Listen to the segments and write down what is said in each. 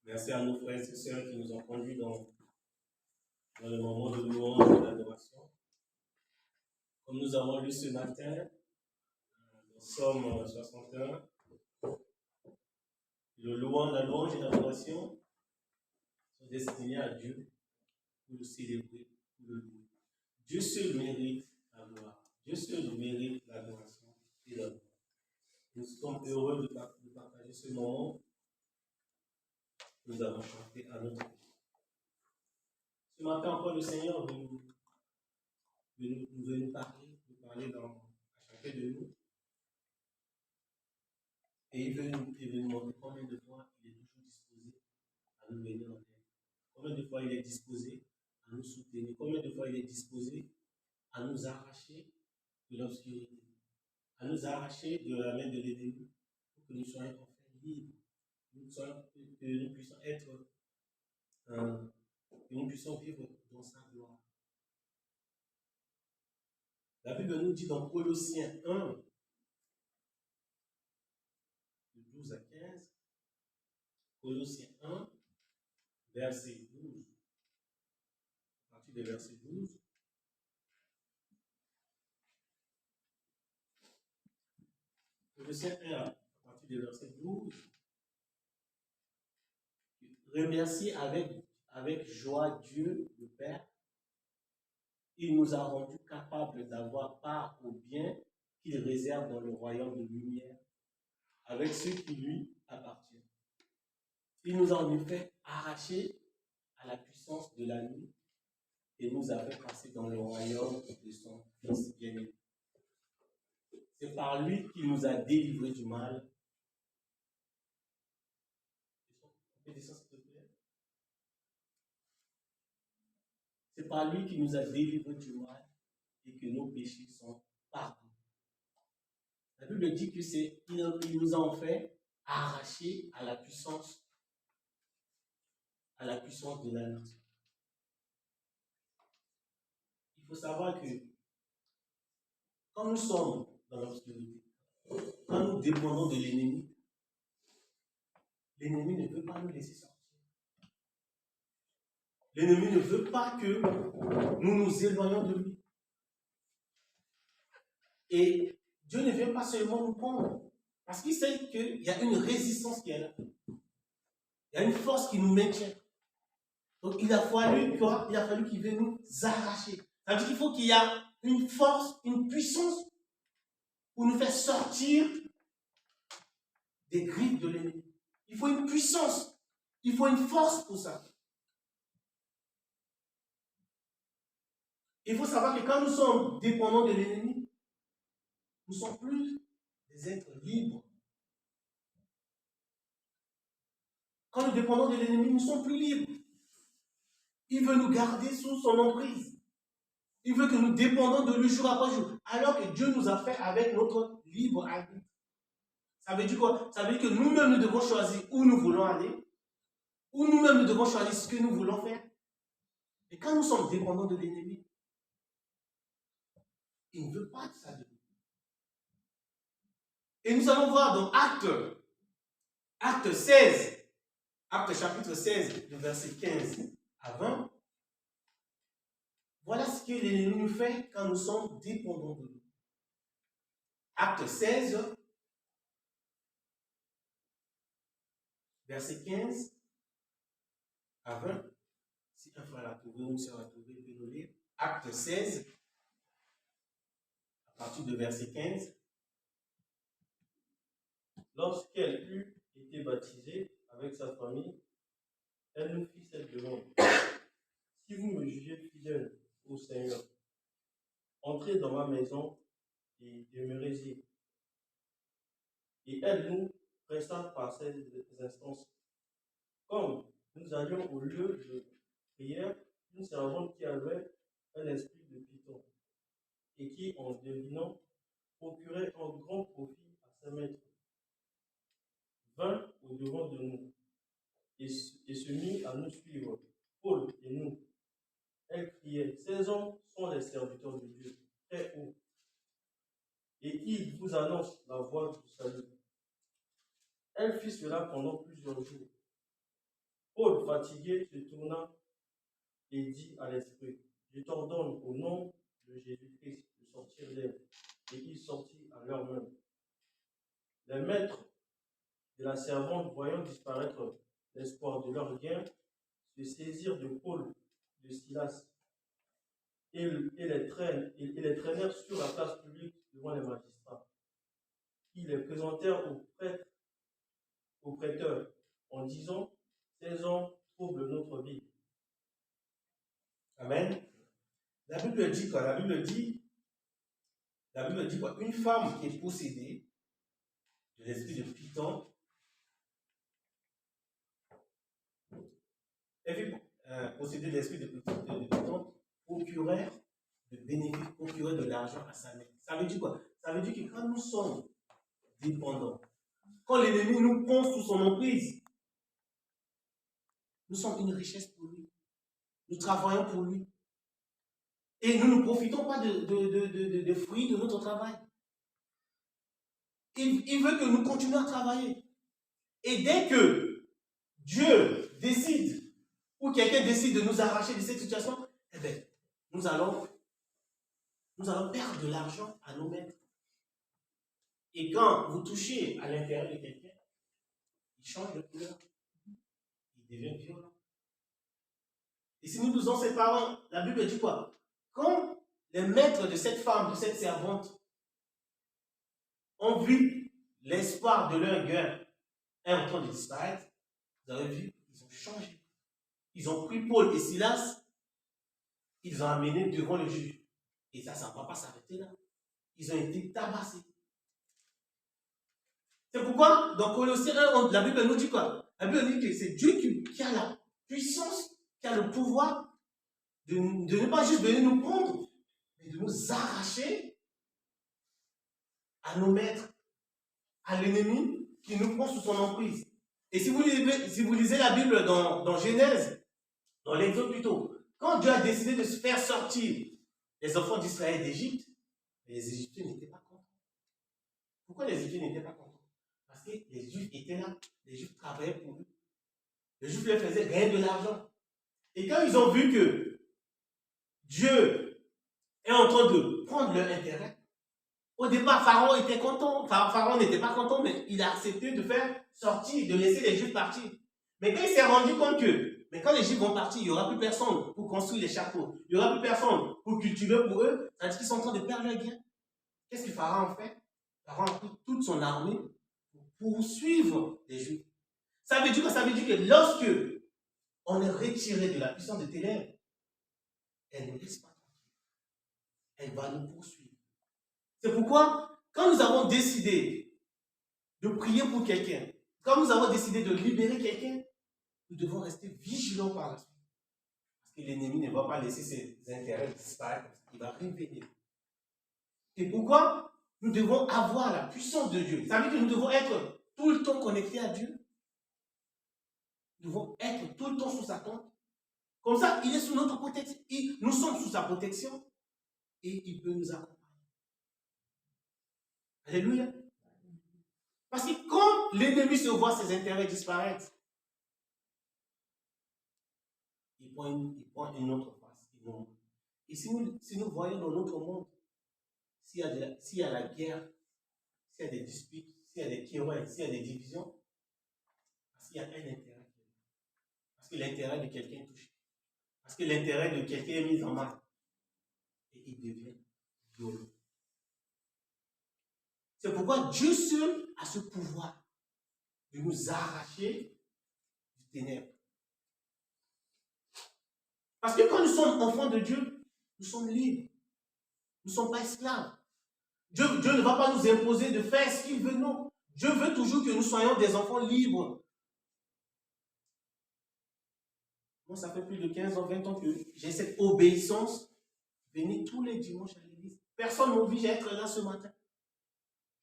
Merci à nos frères et sœurs qui nous ont conduits dans le moment de louange et d'adoration. Comme nous avons lu ce matin, dans Somme 61, la louange et l'adoration sont destinés à Dieu pour le célébrer, pour le louer. Dieu seul mérite la gloire. Dieu seul mérite l'adoration et la louange. Nous sommes heureux de partager ce moment que nous avons chanté à notre vie. Ce matin encore, le Seigneur veut nous parler à chacun de nous. Et il veut nous montrer combien de fois il est toujours disposé à nous venir en aide. Combien de fois il est disposé à nous soutenir. Combien de fois il est disposé à nous arracher de l'obscurité. À nous arracher de la main de l'ennemi pour que nous soyons enfin libres. Que nous puissions être, que nous puissions vivre dans sa gloire. La Bible nous dit dans Colossiens 1, de 12 à 15, Colossiens 1, verset 12, à partir du verset 12, Colossiens 1, à partir du verset 12, remerciez avec joie Dieu, le Père. Il nous a rendus capables d'avoir part au bien qu'il réserve dans le royaume de lumière, avec ceux qui lui appartiennent. Il nous a en effet arrachés à la puissance de la nuit et nous a fait passer dans le royaume de son Fils bien-aimé. C'est par lui qu'il nous a délivrés du mal. C'est par lui qu'il nous a délivrés du mal et que nos péchés sont pardonnés. La Bible dit que il nous a en fait arrachés à la puissance de la nature. Il faut savoir que quand nous sommes dans l'obscurité, quand nous dépendons de l'ennemi ne veut pas nous laisser sortir. L'ennemi ne veut pas que nous nous éloignions de lui. Et Dieu ne vient pas seulement nous prendre, parce qu'il sait qu'il y a une résistance qui est là. Il y a une force qui nous maintient. Donc il a fallu qu'il vienne nous arracher. Ça veut dire qu'il faut qu'il y ait une force, une puissance pour nous faire sortir des griffes de l'ennemi. Il faut une puissance, il faut une force pour ça. Il faut savoir que quand nous sommes dépendants de l'ennemi, nous ne sommes plus des êtres libres. Quand nous dépendons de l'ennemi, nous ne sommes plus libres. Il veut nous garder sous son emprise. Il veut que nous dépendions de lui jour après jour. Alors que Dieu nous a fait avec notre libre arbitre. Ça veut dire quoi? Ça veut dire que nous-mêmes, nous devons choisir où nous voulons aller. Ou nous-mêmes, nous devons choisir ce que nous voulons faire. Et quand nous sommes dépendants de l'ennemi, il ne veut pas de ça de nous. Et nous allons voir dans Acte 16, Acte chapitre 16, le verset 15 à 20. Voilà ce que l'ennemi nous fait quand nous sommes dépendants de lui. Acte 16, verset 15 à 20. Si un frère l'a trouvé ou une sœur l'a trouvé, il peut nous lire. Acte 16, à partir de verset 15. Lorsqu'elle eut été baptisée avec sa famille, elle nous fit cette demande. Si vous me jugez fidèle au Seigneur, entrez dans ma maison et demeurez-y. Et elle nous pressa par ces instances. Comme nous allions au lieu de prière, une servante qui avait un esprit de python et qui, en devinant, procurait un grand profit à ses maîtres, vint au devant de nous et se mit à nous suivre, Paul et nous. Elle criait, ces hommes sont les serviteurs de Dieu, très haut, et ils vous annoncent la voie du salut. Elle fit cela pendant plusieurs jours, Paul, fatigué, se tourna et dit à l'esprit, je t'ordonne au nom de Jésus-Christ de sortir d'elle. Et il sortit à l'heure même. Les maîtres de la servante, voyant disparaître l'espoir de leur gain, se saisirent de Paul, de Silas, et les traînèrent sur la place publique devant les magistrats. Ils les présentèrent aux prêteurs, en disant, ces hommes troublent notre vie. Amen. La Bible dit quoi? La Bible dit quoi? Une femme qui est possédée de l'esprit de Python, possédée de l'esprit de Python, procurait de bénéfices, procurait de l'argent à sa mère. Ça veut dire quoi? Ça veut dire que quand nous sommes dépendants, quand l'ennemi nous prend sous son emprise, nous sommes une richesse pour lui. Nous travaillons pour lui. Et nous ne profitons pas des fruits de notre travail. Il veut que nous continuions à travailler. Et dès que Dieu décide, ou quelqu'un décide de nous arracher de cette situation, eh bien, nous allons perdre de l'argent à nos maîtres. Et quand vous touchez à l'intérieur de quelqu'un, il change de couleur. Il devient violent. Et si nous lisons ces paroles, la Bible dit quoi? Quand les maîtres de cette femme, de cette servante, ont vu l'espoir de leur gain est en train de disparaître, vous avez vu, ils ont changé. Ils ont pris Paul et Silas, ils ont amené devant le juge. Et ça ne va pas s'arrêter là. Ils ont été tabassés. C'est pourquoi, dans Colossiens 1, la Bible nous dit quoi? La Bible nous dit que c'est Dieu qui a la puissance, qui a le pouvoir de ne pas juste venir nous prendre, mais de nous arracher à nos maîtres, à l'ennemi qui nous prend sous son emprise. Et si vous lisez la Bible dans Genèse, dans l'Exode plutôt, quand Dieu a décidé de se faire sortir les enfants d'Israël d'Égypte, les Égyptiens n'étaient pas contents. Pourquoi les Égyptiens n'étaient pas contents? Parce que les Juifs étaient là, les Juifs travaillaient pour eux. Les Juifs leur faisaient gagner de l'argent. Et quand ils ont vu que Dieu est en train de prendre leur intérêt, au départ, Pharaon était content. Pharaon n'était pas content, mais il a accepté de faire sortir, de laisser les Juifs partir. Mais quand il s'est rendu compte que, mais quand les Juifs vont partir, il n'y aura plus personne pour construire les châteaux. Il n'y aura plus personne pour cultiver pour eux. C'est-à-dire qu'ils sont en train de perdre leur gain. Qu'est-ce que Pharaon fait? Pharaon a pris toute son armée pour poursuivre les Juifs. Ça veut dire que lorsque on est retiré de la puissance de ténèbres, elle ne nous laisse pas tranquille. Elle va nous poursuivre. C'est pourquoi, quand nous avons décidé de prier pour quelqu'un, quand nous avons décidé de libérer quelqu'un, nous devons rester vigilants par la suite. Parce que l'ennemi ne va pas laisser ses intérêts disparaître. Il va revenir. Et pourquoi? Nous devons avoir la puissance de Dieu. Ça veut dire que nous devons être tout le temps connectés à Dieu. Nous devons être tout le temps sous sa tente. Comme ça, il est sous notre protection. Nous sommes sous sa protection et il peut nous accompagner. Alléluia. Parce que quand l'ennemi se voit ses intérêts disparaître, il prend une autre face. Et si nous voyons dans notre monde, s'il y a la guerre, s'il y a des disputes, s'il y a des querelles, s'il y a des divisions, parce qu'il y a un intérêt. Parce que l'intérêt de quelqu'un est touché. Parce que l'intérêt de quelqu'un est mis en marque. Et il devient violent. C'est pourquoi Dieu seul a ce pouvoir de nous arracher du ténèbre. Parce que quand nous sommes enfants de Dieu, nous sommes libres. Nous ne sommes pas esclaves. Dieu ne va pas nous imposer de faire ce qu'il veut, non. Dieu veut toujours que nous soyons des enfants libres. Moi, ça fait plus de 15 ans, 20 ans que j'ai cette obéissance. Venir tous les dimanches à l'église. Personne ne m'oblige à être là ce matin.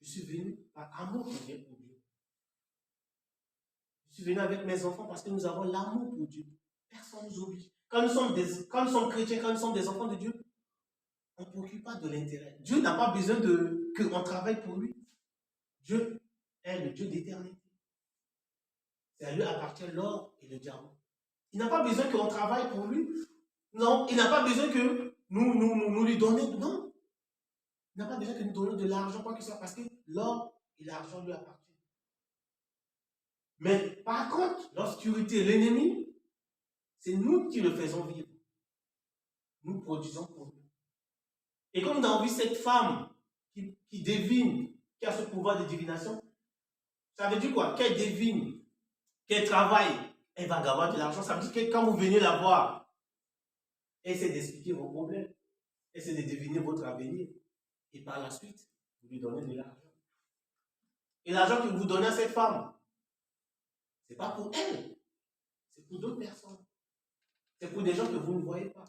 Je suis venu par amour pour Dieu. Je suis venu avec mes enfants parce que nous avons l'amour pour Dieu. Personne ne nous oblige. Quand nous sommes chrétiens, quand nous sommes des enfants de Dieu, on ne préoccupe pas de l'intérêt. Dieu n'a pas besoin qu'on travaille pour lui. Dieu est le Dieu d'éternité. C'est à lui appartient l'or et le diamant. Il n'a pas besoin qu'on travaille pour lui. Non, il n'a pas besoin que nous lui donnions. Non, il n'a pas besoin que nous donnions de l'argent, quoi que ce soit, parce que l'or et l'argent lui appartiennent. Mais par contre, l'obscurité, l'ennemi, c'est nous qui le faisons vivre. Nous produisons pour lui. Et comme on a vu cette femme qui devine, qui a ce pouvoir de divination, ça veut dire quoi? Qu'elle devine, qu'elle travaille, elle va avoir de l'argent. Ça veut dire que quand vous venez la voir, elle essaie d'expliquer vos problèmes, elle essaie de deviner votre avenir. Et par la suite, vous lui donnez de l'argent. Et l'argent que vous donnez à cette femme, ce n'est pas pour elle, c'est pour d'autres personnes. C'est pour des gens que vous ne voyez pas.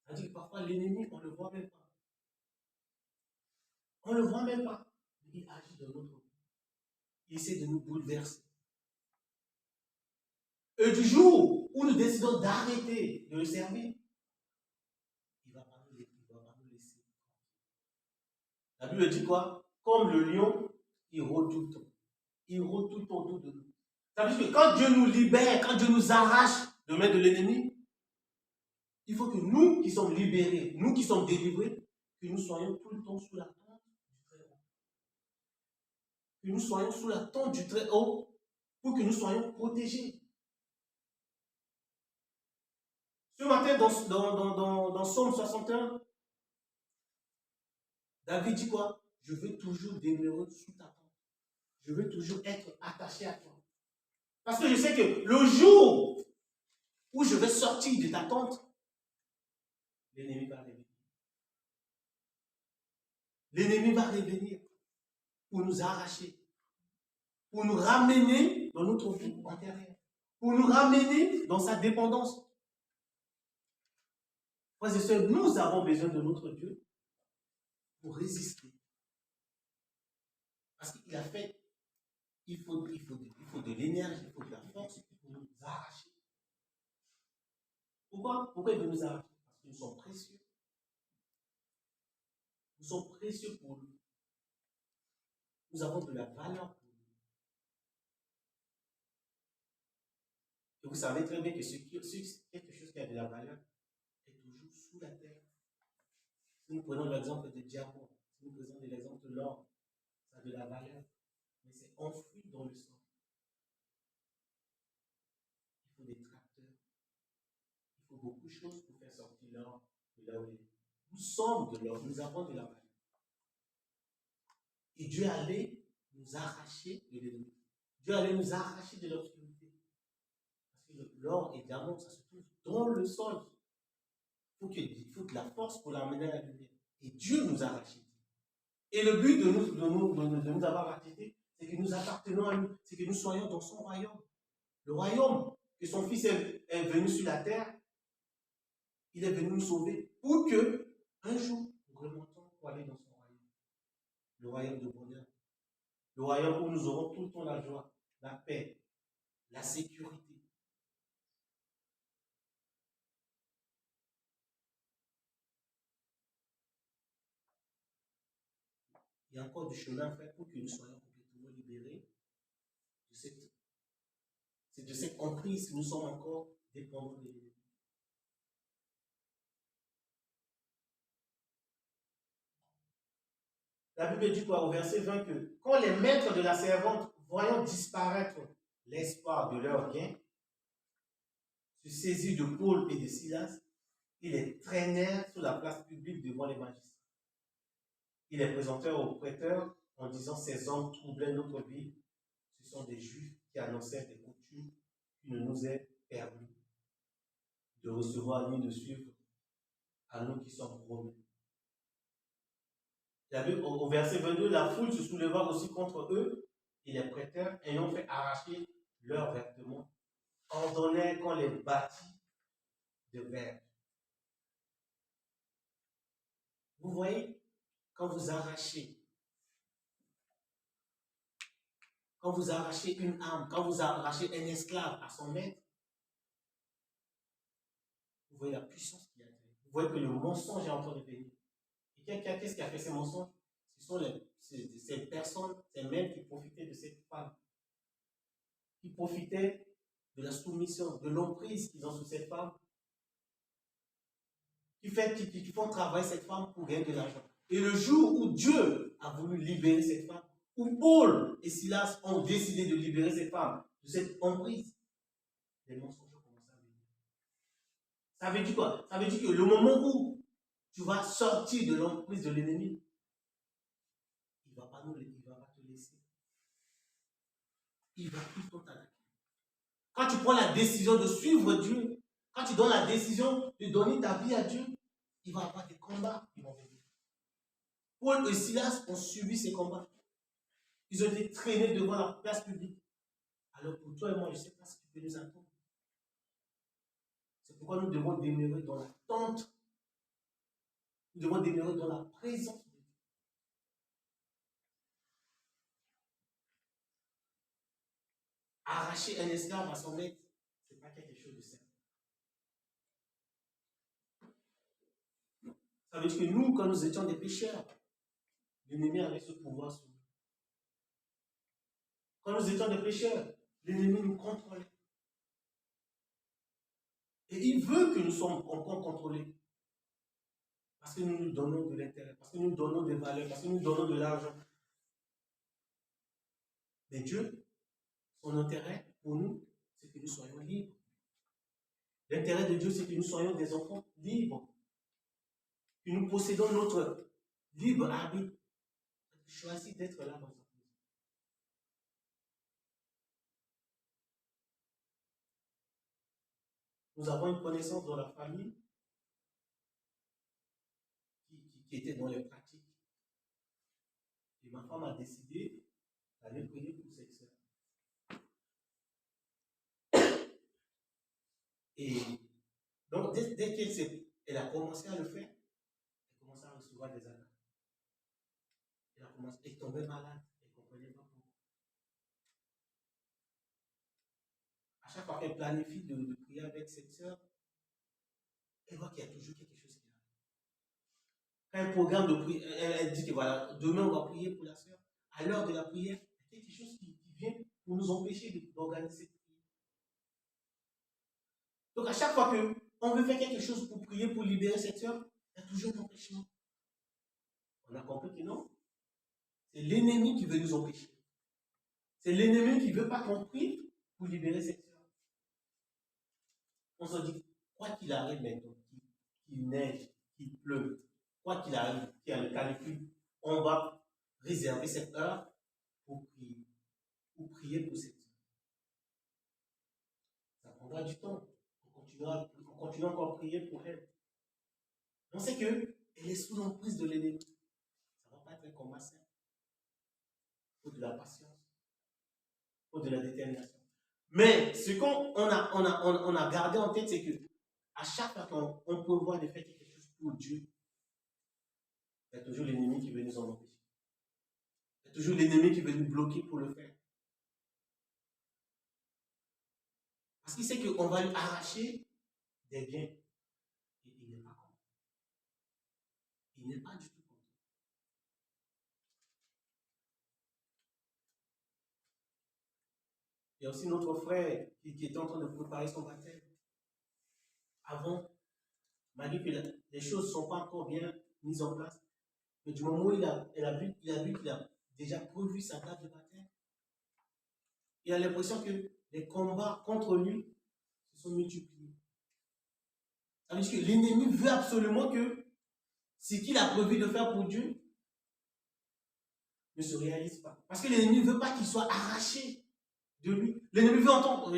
C'est-à-dire que parfois l'ennemi, on ne le voit même pas. On ne le voit même pas. Il agit dans notre vie. Il essaie de nous bouleverser. Et du jour où nous décidons d'arrêter de le servir, il ne va pas nous laisser. La Bible dit quoi? Comme le lion, il rôde tout le temps. Il rôde tout le temps autour de nous. Ça veut dire que quand Dieu nous libère, quand Dieu nous arrache de main de l'ennemi, il faut que nous qui sommes libérés, nous qui sommes délivrés, que nous soyons tout le temps sous la tente du Très-Haut. Que nous soyons sous la tente du Très-Haut pour que nous soyons protégés. Ce matin, dans Psaume 61, David dit quoi? Je veux toujours demeurer sous ta tente. Je veux toujours être attaché à toi. Parce que je sais que le jour où je vais sortir de ta tente, l'ennemi va revenir. L'ennemi va revenir pour nous arracher, pour nous ramener dans notre vie antérieure, pour nous ramener dans sa dépendance. Frères et sœurs, nous avons besoin de notre Dieu pour résister. Parce qu'il a fait, il faut de l'énergie, il faut de la force pour nous arracher. Pourquoi il veut nous arracher? Parce que nous sommes précieux. Nous sommes précieux pour lui. Nous avons de la valeur pour lui. Et vous savez très bien que quelque chose qui a de la valeur est toujours sous la terre. Si nous prenons l'exemple de diamant, si nous prenons l'exemple de l'or, ça a de la valeur, mais c'est enfoui dans le sol. Il faut des tracteurs, il faut beaucoup de choses pour faire sortir l'or de là où il est. Nous sommes de l'or, nous avons de la valeur. Et Dieu allait nous arracher de l'ennemi. Dieu allait nous arracher de l'obscurité. Parce que l'or et le diamant, ça se trouve dans le sol. Il faut de la force pour l'amener à la lumière. Et Dieu nous a rachetés. Et le but de nous avoir rachetés, c'est que nous appartenons à lui, c'est que nous soyons dans son royaume. Le royaume que son Fils est venu sur la terre, il est venu nous sauver pour que, un jour, nous remontons pour aller dans son royaume. Le royaume de bonheur. Le royaume où nous aurons tout le temps la joie, la paix, la sécurité. Il y a encore du chemin à faire pour que nous soyons complètement libérés de cette emprise que nous sommes encore dépendants de l'ennemi. La Bible dit quoi au verset 20 que quand les maîtres de la servante, voyant disparaître l'espoir de leur gain, se saisirent de Paul et de Silas, ils les traînèrent sur la place publique devant les magistrats. Ils les présentèrent aux prêteurs en disant: ces hommes troublaient notre vie. Ce sont des Juifs qui annonçaient des coutumes qui ne nous est permis de recevoir ni de suivre à nous qui sommes Romains. Au verset 22, la foule se souleva aussi contre eux et les prêteurs, ayant fait arracher leurs vêtements, ordonnèrent qu'on les bâtit de verre. Vous voyez, quand vous arrachez une âme, quand vous arrachez un esclave à son maître, vous voyez la puissance qu'il y a. Vous voyez que le mensonge est en train de venir. Et qu'est-ce qui a fait ces mensonges? Ce sont ces personnes, ces maîtres qui profitaient de cette femme, qui profitaient de la soumission, de l'emprise qu'ils ont sur cette femme, qui font travailler cette femme pour gagner de l'argent. Et le jour où Dieu a voulu libérer cette femme, où Paul et Silas ont décidé de libérer cette femme de cette emprise, les mensonges ont commencé à venir. Ça veut dire quoi? Ça veut dire que le moment où tu vas sortir de l'emprise de l'ennemi, il ne va pas te laisser. Il va tout le temps t'attaquer. Quand tu prends la décision de suivre Dieu, quand tu donnes la décision de donner ta vie à Dieu, il va y avoir des combats qui vont venir. Paul et Silas ont subi ces combats. Ils ont été traînés devant la place publique. Alors pour toi et moi, je ne sais pas ce qui peut nous attendre. C'est pourquoi nous devons demeurer dans l'attente. Nous devons demeurer dans la présence de Dieu. Arracher un esclave à son maître, ce n'est pas quelque chose de simple. Ça veut dire que nous, quand nous étions des pécheurs, l'ennemi avait ce pouvoir sur nous. Quand nous étions des pécheurs, l'ennemi nous contrôlait. Et il veut que nous soyons encore contrôlés. Parce que nous nous donnons de l'intérêt, parce que nous nous donnons des valeurs, parce que nous nous donnons de l'argent. Mais Dieu, son intérêt pour nous, c'est que nous soyons libres. L'intérêt de Dieu, c'est que nous soyons des enfants libres. Que nous possédons notre libre arbitre. Choisis d'être là dans sa maison. Nous avons une connaissance dans la famille qui était dans les pratiques. Et ma femme a décidé d'aller prier pour cette sœur. Et donc, dès qu'elle a commencé à le faire, elle a commencé à recevoir des attaques. Elle tombait malade. Elle ne comprenait pas pourquoi. À chaque fois qu'elle planifie de prier avec cette sœur, elle voit qu'il y a toujours quelque chose qui arrive. Quand elle programme de prier, elle dit que voilà, demain on va prier pour la sœur. À l'heure de la prière, il y a quelque chose qui vient pour nous empêcher d'organiser cette prière. Donc à chaque fois qu'on veut faire quelque chose pour prier, pour libérer cette sœur, il y a toujours un empêchement. On a compris que non. C'est l'ennemi qui veut nous empêcher. C'est l'ennemi qui ne veut pas qu'on prie pour libérer cette sœur. On se dit, quoi qu'il arrive maintenant, qu'il neige, qu'il pleuve, quoi qu'il arrive, qu'il y a le canicule, on va réserver cette heure pour prier pour cette sœur. Ça prendra du temps. On continuera encore à prier pour elle. On sait qu'elle est sous l'emprise de l'ennemi. Ça ne va pas être un combat simple. Il faut de la patience. Il faut de la détermination. Mais ce qu'on a gardé en tête, c'est que à chaque fois qu'on prévoit de faire quelque chose pour Dieu, il y a toujours l'ennemi qui veut nous en empêcher. Il y a toujours l'ennemi qui veut nous bloquer pour le faire. Parce qu'il sait qu'on va lui arracher des biens. Et il n'est pas content. Il n'est pas du tout content. Il y a aussi notre frère qui était en train de préparer son baptême. Avant, malgré que les choses ne sont pas encore bien mises en place, mais du moment où il a vu qu'il a déjà prévu sa date de baptême, il a l'impression que les combats contre lui se sont multipliés. Ça veut dire que l'ennemi veut absolument que ce qu'il a prévu de faire pour Dieu ne se réalise pas. Parce que l'ennemi ne veut pas qu'il soit arraché de lui. L'ennemi veut encore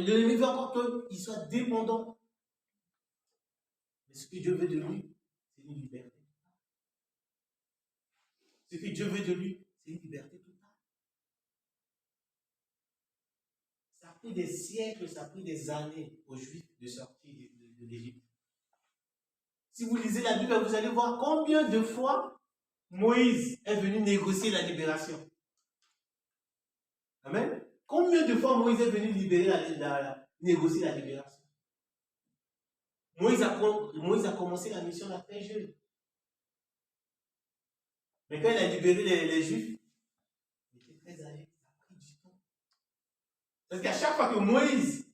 qu'il soit dépendant. Mais ce que Dieu veut de lui, c'est une liberté. Ce que Dieu veut de lui, c'est une liberté totale. Ça a pris des siècles, ça a pris des années aux Juifs de sortir de l'Égypte. Si vous lisez la Bible, vous allez voir combien de fois Moïse est venu négocier la libération. Amen. Combien de fois Moïse est venu négocier la libération. Moïse a commencé la mission la très jeune. Mais quand il a libéré les Juifs, il était très âgé, ça a pris du temps. Parce qu'à chaque fois que Moïse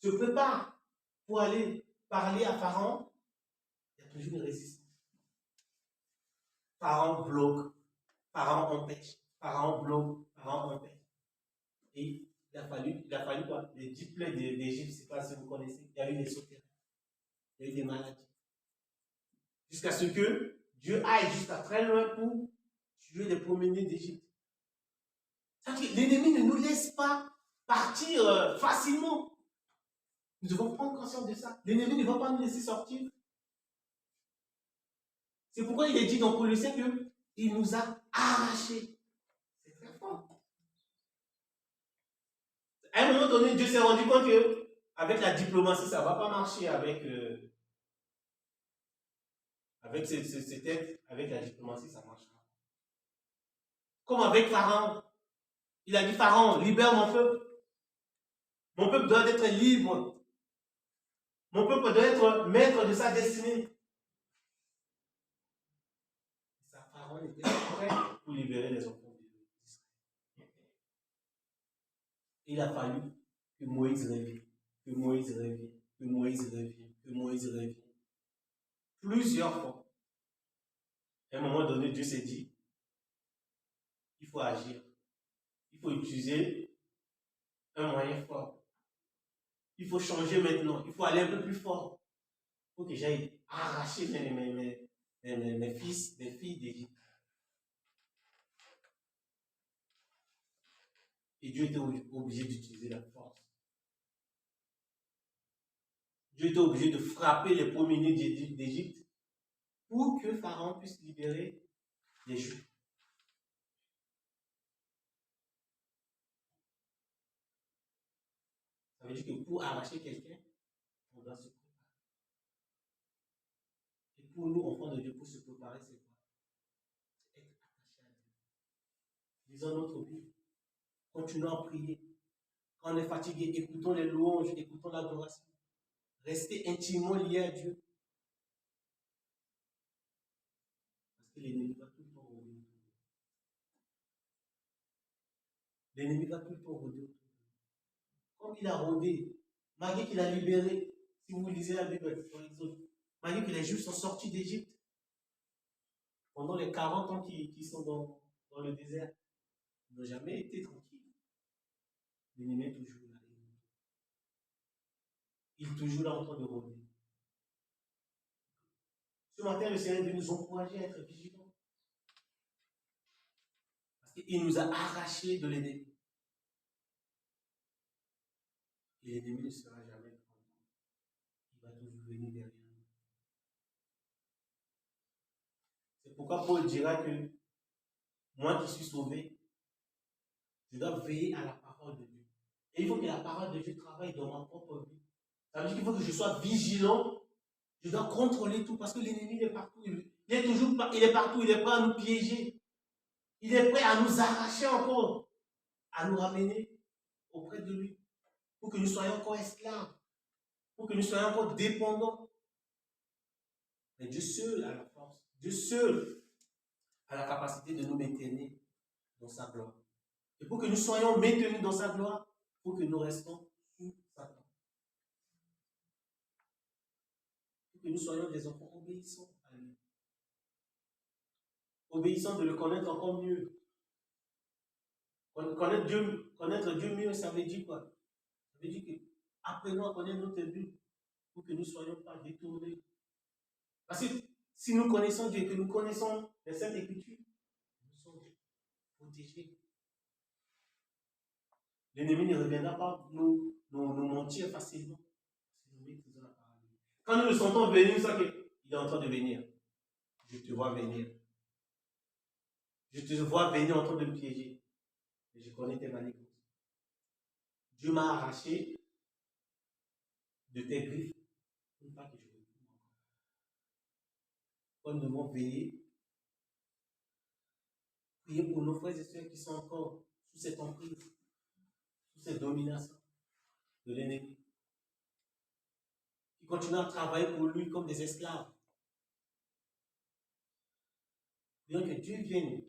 se prépare pour aller parler à Pharaon, il y a toujours une résistance. Pharaon bloque, Pharaon empêche, Pharaon bloque, Pharaon empêche. Et il a fallu quoi? Les 10 plaies d'Égypte, je ne sais pas si vous connaissez, il y a eu des sauterelles, il y a eu des maladies. Jusqu'à ce que Dieu aille jusqu'à très loin pour tuer les premiers-nés d'Égypte. L'ennemi ne nous laisse pas partir facilement. Nous devons prendre conscience de ça. L'ennemi ne va pas nous laisser sortir. C'est pourquoi il est dit dans Colossiens qu'il nous a arrachés. C'est très fort. À un moment donné, Dieu s'est rendu compte qu'avec la diplomatie, ça ne va pas marcher avec ces têtes. Avec la diplomatie, ça marchera. Comme avec Pharaon. Il a dit, Pharaon, libère mon peuple. Mon peuple doit être libre. Mon peuple doit être maître de sa destinée. Pharaon était prêt pour libérer les enfants d'Israël. Il a fallu que Moïse revienne, que Moïse revienne, que Moïse revienne, que Moïse revienne. Plusieurs fois. À un moment donné, Dieu s'est dit, il faut agir. Il faut utiliser un moyen fort. Il faut changer maintenant. Il faut aller un peu plus fort. Il faut que j'aille arracher mes fils, mes filles d'Égypte. Et Dieu était obligé d'utiliser la force. Dieu était obligé de frapper les premiers-nés d'Égypte pour que Pharaon puisse libérer les Juifs. Ça veut dire que pour arracher quelqu'un, on doit se préparer. Et pour nous, enfants de Dieu, pour se préparer, c'est quoi? C'est être attaché à Dieu. Lisons notre Bible. Continuons à prier. Quand on est fatigué, écoutons les louanges, écoutons l'adoration. Restez intimement liés à Dieu. Parce que l'ennemi va tout le temps rôder. L'ennemi va tout le temps rôder. Comme il a rôdé, malgré qu'il a libéré, si vous lisez la Bible, par exemple, malgré que les Juifs sont sortis d'Égypte, pendant les 40 ans qui sont dans le désert, ils n'ont jamais été tranquilles. L'ennemi est toujours là. Il est toujours là en train de rôder. Ce matin, le Seigneur veut nous encourager à être vigilants. Parce qu'il nous a arrachés de l'ennemi. Et l'ennemi ne sera jamais tranquille. Il va toujours venir derrière nous. C'est pourquoi Paul dira que moi qui suis sauvé, je dois veiller à la parole de Dieu. Et il faut que la parole de Dieu travaille dans ma propre vie. Ça veut dire qu'il faut que je sois vigilant. Je dois contrôler tout parce que l'ennemi est partout. Il est partout. Il est prêt à nous piéger. Il est prêt à nous arracher encore, à nous ramener auprès de lui. Pour que nous soyons encore esclaves. Pour que nous soyons encore dépendants. Mais Dieu seul a la force. Dieu seul a la capacité de nous maintenir dans sa gloire. Et pour que nous soyons maintenus dans sa gloire, il faut que nous restons sous Satan. Il faut que nous soyons des enfants obéissants à lui. Obéissants de le connaître encore mieux. Connaître Dieu mieux, ça veut dire quoi? Ça veut dire que apprenons à connaître notre but pour que nous ne soyons pas détournés. Parce que si nous connaissons Dieu et que nous connaissons les Saintes Écritures, nous sommes protégés. L'ennemi ne reviendra pas nous mentir facilement. Si nous maîtrisons la parole. Quand nous le sentons venir, nous savons qu'il est en train de venir. Je te vois venir. Je te vois venir en train de me piéger. Et je connais tes manigances. Dieu m'a arraché de tes griffes. Pour pas que je retrouve encore. Nous devons veiller. Prier pour nos frères et sœurs qui sont encore sous cette emprise, sous cette domination de l'ennemi. Qui continuent à travailler pour lui comme des esclaves. Prions que Dieu vienne,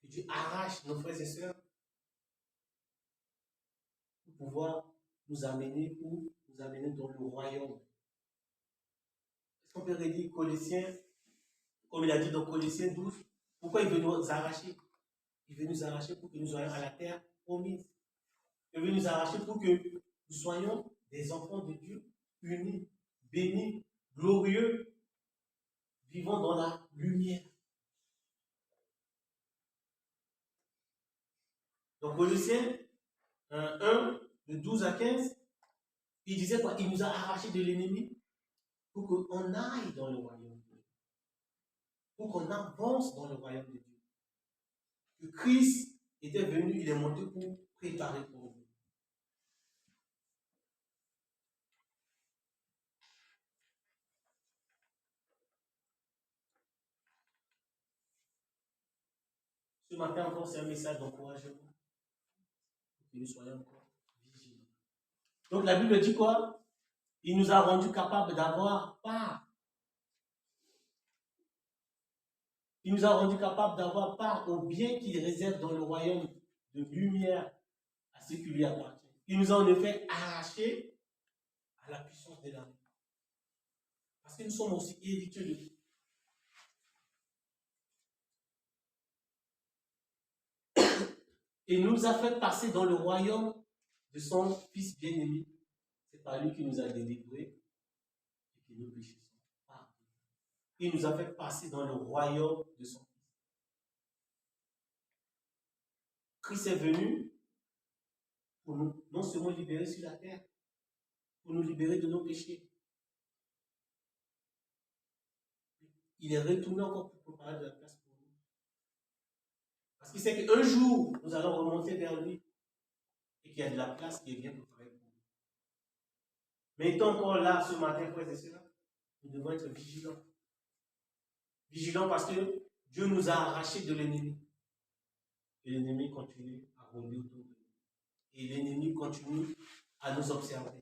que Dieu arrache nos frères et sœurs pour pouvoir nous amener où? Nous amener dans le royaume. Est-ce qu'on peut redire Colossiens, comme il a dit dans Colossiens 12, pourquoi il veut nous arracher? Il veut nous arracher pour que nous soyons à la terre promise. Il veut nous arracher pour que nous soyons des enfants de Dieu, unis, bénis, glorieux, vivant dans la lumière. Donc Colossiens 1, de 12 à 15, il disait quoi? Il nous a arrachés de l'ennemi pour qu'on aille dans le royaume de Dieu. Pour qu'on avance dans le royaume de Dieu. Que Christ était venu, il est monté pour préparer pour nous. Ce matin encore, c'est un message d'encouragement. Pour que nous soyons encore vigilants. Donc la Bible dit quoi? Il nous a rendus capables d'avoir part. Il nous a rendus capables d'avoir part au bien qu'il réserve dans le royaume de lumière à ceux qui lui appartiennent. Il nous a en effet arrachés à la puissance de l'âme. Parce que nous sommes aussi héritiers de Dieu. Et nous a fait passer dans le royaume de son Fils bien-aimé. C'est par lui qui nous a délivrés et que nos péchés sont pardonnés. Il nous a fait passer dans le royaume de son Fils. Christ est venu pour nous non seulement libérer sur la terre, pour nous libérer de nos péchés. Il est retourné encore pour préparer de la place pour nous. Parce qu'il sait qu'un jour, nous allons remonter vers lui et qu'il y a de la place qui est bien préparée pour nous. Mais étant encore là ce matin, frères et sœurs, nous devons être vigilants. Vigilants parce que Dieu nous a arrachés de l'ennemi. Et l'ennemi continue à rôder autour de nous. Et l'ennemi continue à nous observer.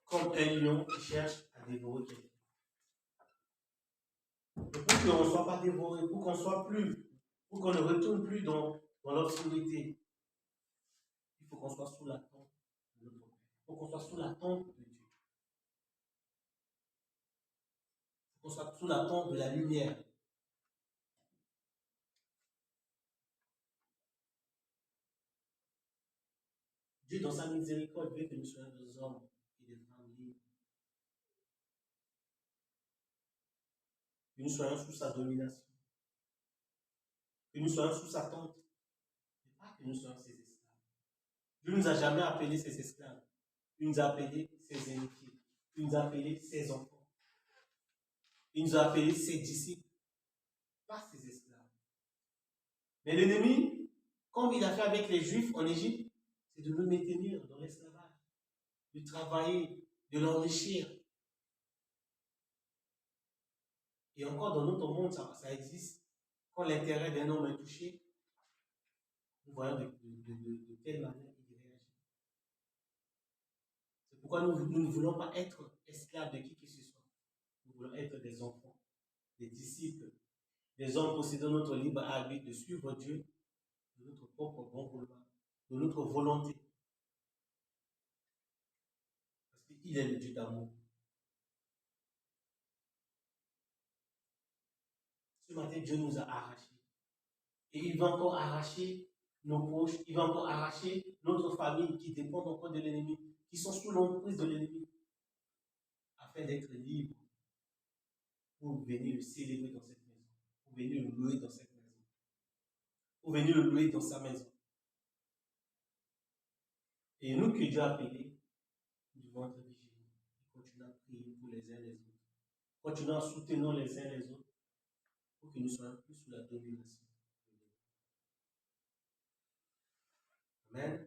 Comme un lion qui cherche à dévorer quelqu'un. Et pour qu'on ne soit pas dévoré, pour qu'on soit plus, pour qu'on ne retourne plus dans l'obscurité, il faut qu'on soit sous la tente de notre Père. Il faut qu'on soit sous la tente de Dieu. Il faut qu'on soit sous la tente de la lumière. Dieu, dans sa miséricorde, veut que nous soyons des hommes et des femmes libres. Que nous soyons sous sa domination. Que nous soyons sous sa tente. Et pas que nous soyons ses esclaves. Dieu ne nous a jamais appelés ses esclaves. Il nous a appelés ses héritiers. Il nous a appelés ses enfants. Il nous a appelés ses disciples. Pas ses esclaves. Mais l'ennemi, comme il a fait avec les Juifs en Égypte, c'est de nous maintenir dans l'esclavage, de travailler, de l'enrichir. Et encore dans notre monde, ça existe. Quand l'intérêt d'un homme est touché, nous voyons de quelle manière il réagit. C'est pourquoi nous ne voulons pas être esclaves de qui que ce soit. Nous voulons être des enfants, des disciples, des hommes possédant notre libre arbitre de suivre Dieu de notre propre bon vouloir, de notre volonté. Parce qu'il est le Dieu d'amour. Ce matin, Dieu nous a arrachés. Et il va encore arracher nos proches, il va encore arracher notre famille qui dépend encore de l'ennemi, qui sont sous l'emprise de l'ennemi, afin d'être libres pour venir le célébrer dans cette maison, pour venir le louer dans cette maison, pour venir le louer dans sa maison. Et nous que Dieu a appelés, nous devons être vigilants et continuer à prier pour les uns les autres, continuer à soutenir les uns les autres, pour que nous soyons plus sous la domination. Amen.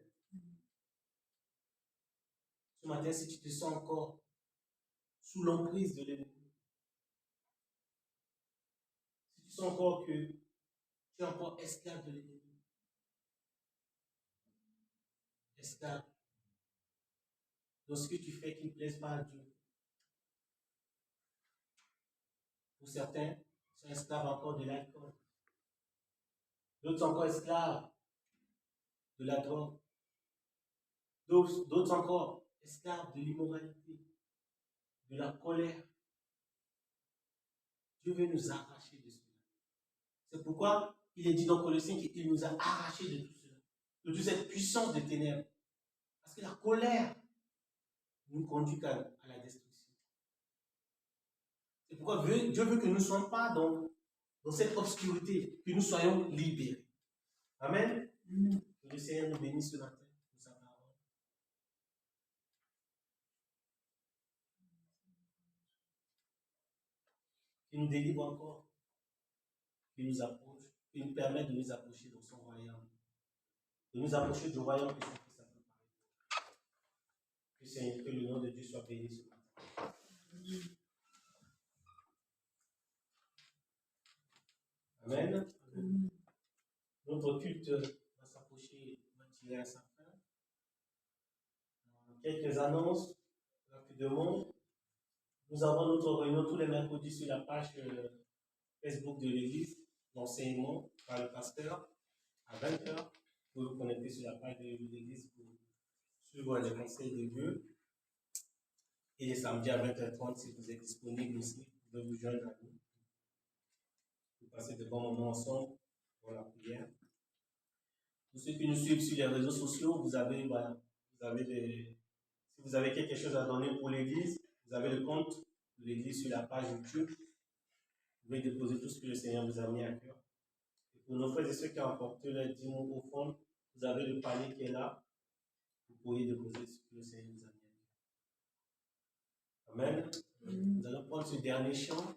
Ce matin, si tu te sens encore sous l'emprise de l'ennemi, si tu sens encore que tu es encore esclave de l'ennemi, esclave dans ce que tu fais qui ne plaise pas à Dieu. Pour certains, ils sont esclaves encore de l'alcool, D'autres sont encore esclaves de la drogue. D'autres encore esclaves de l'immoralité, de la colère. Dieu veut nous arracher de cela. C'est pourquoi il est dit dans Colossiens qu'il nous a arrachés de tout cela, de toute cette puissance des ténèbres. Parce que la colère nous conduit à la destruction. C'est pourquoi Dieu veut que nous ne soyons pas dans cette obscurité, que nous soyons libérés. Amen. Que le Seigneur nous bénisse ce matin pour sa parole. Qu'il nous délivre encore, qu'il nous approche, qu'il nous permette de nous approcher dans son royaume. De nous approcher du royaume que son Fils a préparé. Que le nom de Dieu soit béni ce matin. Amen. Notre culte va s'approcher, va tirer à sa fin. Quelques annonces rapidement. Nous avons notre réunion tous les mercredis sur la page Facebook de l'église, l'enseignement par le pasteur à 20h. Vous pouvez vous connecter sur la page de l'église pour suivre les conseils de Dieu. Et les samedis à 20h30, si vous êtes disponible aussi, vous pouvez vous joindre à nous. Vous passez de bons moments ensemble pour la prière. Tous ceux qui nous suivent sur les réseaux sociaux, si vous avez quelque chose à donner pour l'église, vous avez le compte de l'église sur la page YouTube. Vous pouvez déposer tout ce que le Seigneur vous a mis à cœur. Et pour nos frères et ceux qui ont apporté leurs 10 mots au fond, vous avez le panier qui est là. Vous pourriez déposer ce que le Seigneur vous a mis à cœur. Amen. Nous allons prendre ce dernier chant.